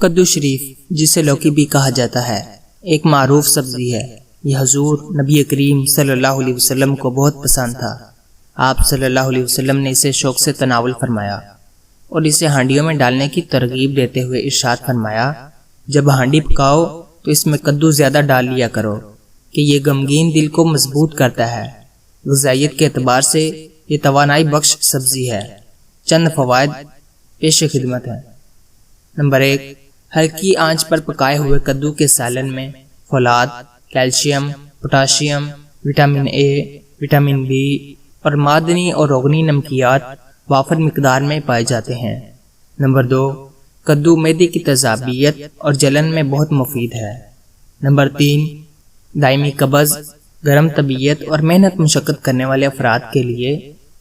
کدو شریف جسے لوکی بھی کہا جاتا ہے ایک معروف سبزی ہے۔ یہ حضور نبی کریم صلی اللہ علیہ وسلم کو بہت پسند تھا۔ آپ صلی اللہ علیہ وسلم نے اسے شوق سے تناول فرمایا اور اسے ہانڈیوں میں ڈالنے کی ترغیب دیتے ہوئے ارشاد فرمایا، جب ہانڈی پکاؤ تو اس میں کدو زیادہ ڈال لیا کرو کہ یہ غمگین دل کو مضبوط کرتا ہے۔ غذائیت کے اعتبار سے یہ توانائی بخش سبزی ہے۔ چند فوائد پیش خدمت ہیں۔ نمبر 1، ہلکی آنچ پر پکائے ہوئے کدو کے سالن میں فولاد، calcium, potassium, vitamin A, vitamin B اور معدنی اور روغنی نمکیات وافر مقدار میں پائے جاتے ہیں۔ نمبر 2، کدو معدے کی تیزابیت اور جلن میں بہت مفید ہے۔ نمبر 3، دائمی قبض، گرم طبیعت اور محنت مشقت کرنے والے افراد کے لیے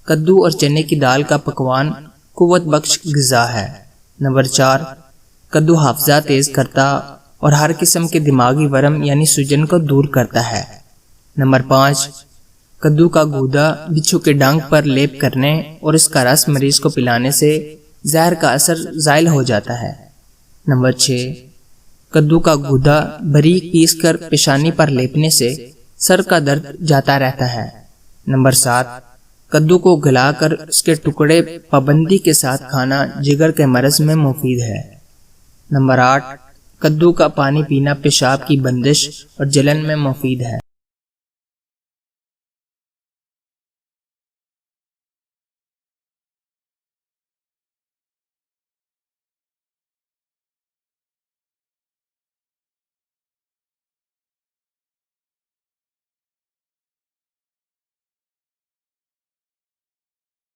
کدو اور چنے کی دال کا پکوان قوت بخش غذا ہے۔ نمبر 4، کدو حافظہ تیز کرتا اور ہر قسم کے دماغی ورم یعنی سوجن کو دور کرتا ہے۔ نمبر 5، کدو کا گودا بچھو کے ڈنک پر لیپ کرنے اور اس کا رس مریض کو پلانے سے زہر کا اثر زائل ہو جاتا ہے۔ نمبر 6، کدو کا گودا باریک پیس کر پیشانی پر لیپنے سے سر کا درد جاتا رہتا ہے۔ نمبر 7، کدو کو گلا کر اس کے ٹکڑے پابندی کے ساتھ کھانا جگر کے مرض میں مفید ہے۔ نمبر 8، کدو کا پانی پینا پیشاب کی بندش اور جلن میں مفید ہے۔